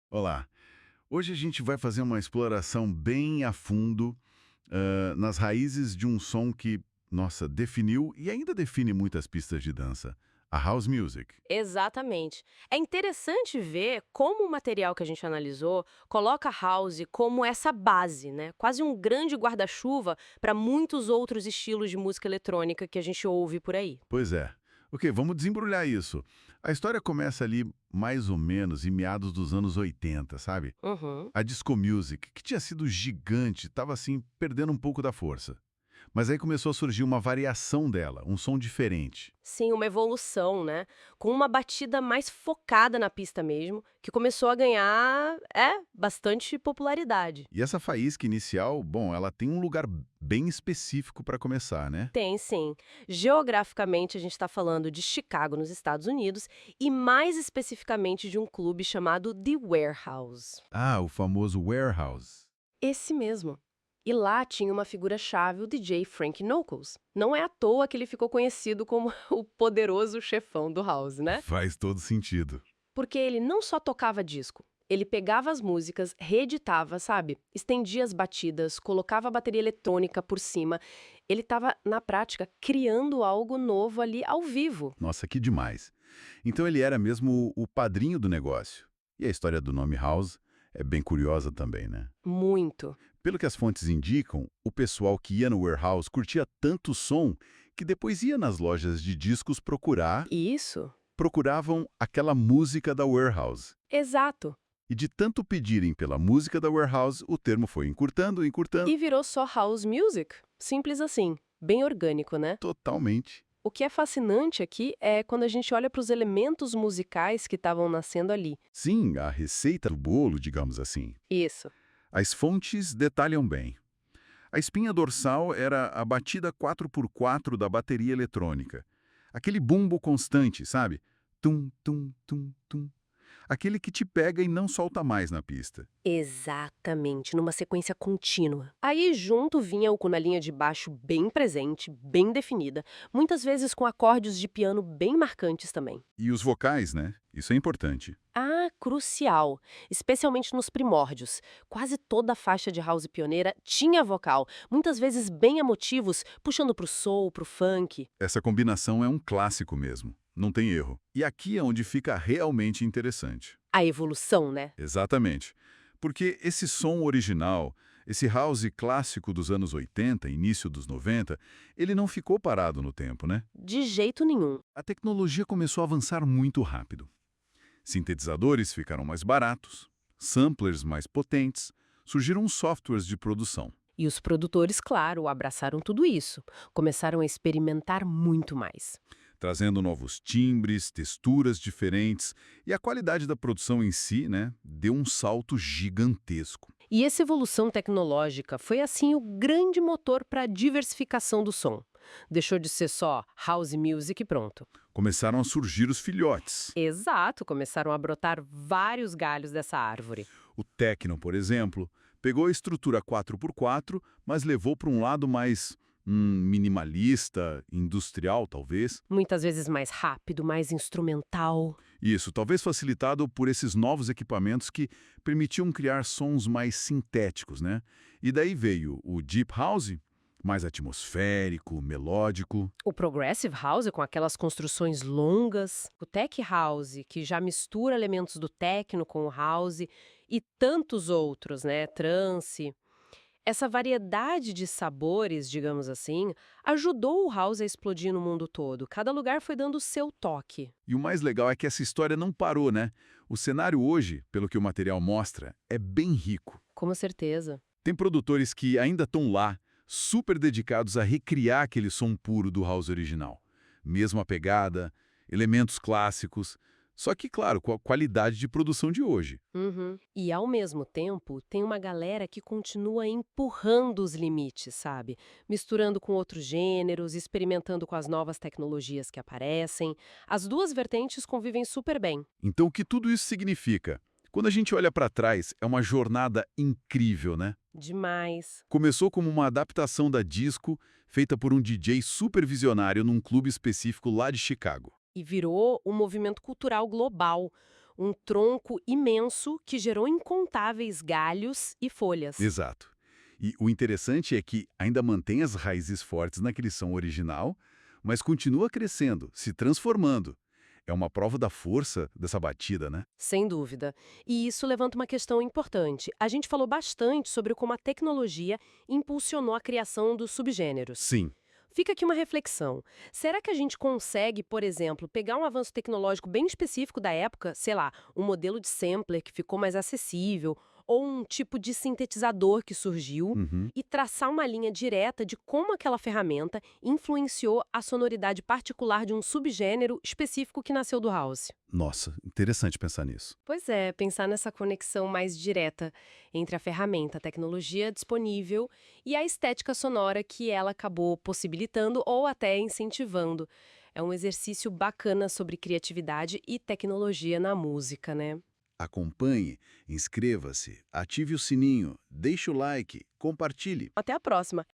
Olá, hoje a gente vai fazer uma exploração bem a fundo nas raízes de um som que, nossa, definiu e ainda define muitas pistas de dança, a house music. Exatamente. É interessante ver como o material que a gente analisou coloca a house como essa base, né? Quase um grande guarda-chuva para muitos outros estilos de música eletrônica que a gente ouve por aí. Pois é. Ok, vamos desembrulhar isso. A história começa ali mais ou menos em meados dos anos 80, sabe? Uhum. A disco music, que tinha sido gigante, estava assim perdendo um pouco da força. Mas aí começou a surgir uma variação dela, um som diferente. Sim, uma evolução, né? Com uma batida mais focada na pista mesmo, que começou a ganhar, bastante popularidade. E essa faísca inicial, bom, ela tem um lugar bem específico para começar, né? Tem sim. Geograficamente, a gente está falando de Chicago, nos Estados Unidos, e mais especificamente de um clube chamado The Warehouse. Ah, o famoso warehouse. Esse mesmo. E lá tinha uma figura-chave, o DJ Frank Knuckles. Não é à toa que ele ficou conhecido como o poderoso chefão do house, né? Faz todo sentido. Porque ele não só tocava disco, ele pegava as músicas, reeditava, sabe? Estendia as batidas, colocava a bateria eletrônica por cima. Ele estava, na prática, criando algo novo ali ao vivo. Nossa, que demais. Então ele era mesmo o padrinho do negócio. E a história do nome house é bem curiosa também, né? Muito. Pelo que as fontes indicam, o pessoal que ia no warehouse curtia tanto o som que depois ia nas lojas de discos Isso. procuravam aquela música da warehouse. Exato. E de tanto pedirem pela música da warehouse, o termo foi encurtando, encurtando, E virou só house music. Simples assim. Bem orgânico, né? totalmente. O que é fascinante aqui é quando a gente olha para os elementos musicais que estavam nascendo ali. Sim, a receita do bolo, digamos assim. Isso. As fontes detalham bem. A espinha dorsal era a batida 4x4 da bateria eletrônica. Aquele bumbo constante, sabe? Tum, tum, tum, tum. Aquele que te pega e não solta mais na pista. Exatamente, numa sequência contínua. Aí junto vinha o com na linha de baixo bem presente, bem definida, muitas vezes com acordes de piano bem marcantes também. E os vocais, né? Isso é importante. Ah, crucial, especialmente nos primórdios. Quase toda a faixa de house pioneira tinha vocal, muitas vezes bem emotivos, puxando pro soul, pro funk. Essa combinação é um clássico mesmo. Não tem erro. E aqui é onde fica realmente interessante. A evolução, né? Exatamente. Porque esse som original, esse house clássico dos anos 80, início dos 90, ele não ficou parado no tempo, né? De jeito nenhum. A tecnologia começou a avançar muito rápido. Sintetizadores ficaram mais baratos, samplers mais potentes, surgiram softwares de produção. E os produtores, claro, abraçaram tudo isso. Começaram a experimentar muito mais. Trazendo novos timbres, texturas diferentes, e a qualidade da produção em si, né, deu um salto gigantesco. E essa evolução tecnológica foi, assim, o grande motor para a diversificação do som. Deixou de ser só house music e pronto. Começaram a surgir os filhotes. Exato, começaram a brotar vários galhos dessa árvore. O techno, por exemplo, pegou a estrutura 4x4, mas levou para um lado mais minimalista, industrial, talvez. Muitas vezes mais rápido, mais instrumental. Isso, talvez facilitado por esses novos equipamentos que permitiam criar sons mais sintéticos, né? E daí veio o Deep House, mais atmosférico, melódico. O Progressive House, com aquelas construções longas. O Tech House, que já mistura elementos do techno com o house. E tantos outros, né? Trance. Essa variedade de sabores, digamos assim, ajudou o house a explodir no mundo todo. Cada lugar foi dando o seu toque. E o mais legal é que essa história não parou, né? O cenário hoje, pelo que o material mostra, é bem rico. Com certeza. Tem produtores que ainda estão lá, super dedicados a recriar aquele som puro do house original. Mesma pegada, elementos clássicos, só que, claro, com a qualidade de produção de hoje. Uhum. E, ao mesmo tempo, tem uma galera que continua empurrando os limites, sabe? Misturando com outros gêneros, experimentando com as novas tecnologias que aparecem. As duas vertentes convivem super bem. Então, o que tudo isso significa? Quando a gente olha para trás, é uma jornada incrível, né? Demais. Começou como uma adaptação da disco, feita por um DJ super visionário num clube específico lá de Chicago. E virou um movimento cultural global. um tronco imenso que gerou incontáveis galhos e folhas. Exato. E o interessante é que ainda mantém as raízes fortes naquele som original, mas continua crescendo, se transformando. É uma prova da força dessa batida, né? Sem dúvida. E isso levanta uma questão importante. A gente falou bastante sobre como a tecnologia impulsionou a criação dos subgêneros. Sim. Fica aqui uma reflexão. Será que a gente consegue, por exemplo, pegar um avanço tecnológico bem específico da época, sei lá, um modelo de sampler que ficou mais acessível, ou um tipo de sintetizador que surgiu, Uhum. e traçar uma linha direta de como aquela ferramenta influenciou a sonoridade particular de um subgênero específico que nasceu do house? Nossa, interessante pensar nisso. Pois é, pensar nessa conexão mais direta entre a ferramenta, a tecnologia disponível e a estética sonora que ela acabou possibilitando ou até incentivando. É um exercício bacana sobre criatividade e tecnologia na música, né? Acompanhe, inscreva-se, ative o sininho, deixe o like, compartilhe. Até a próxima!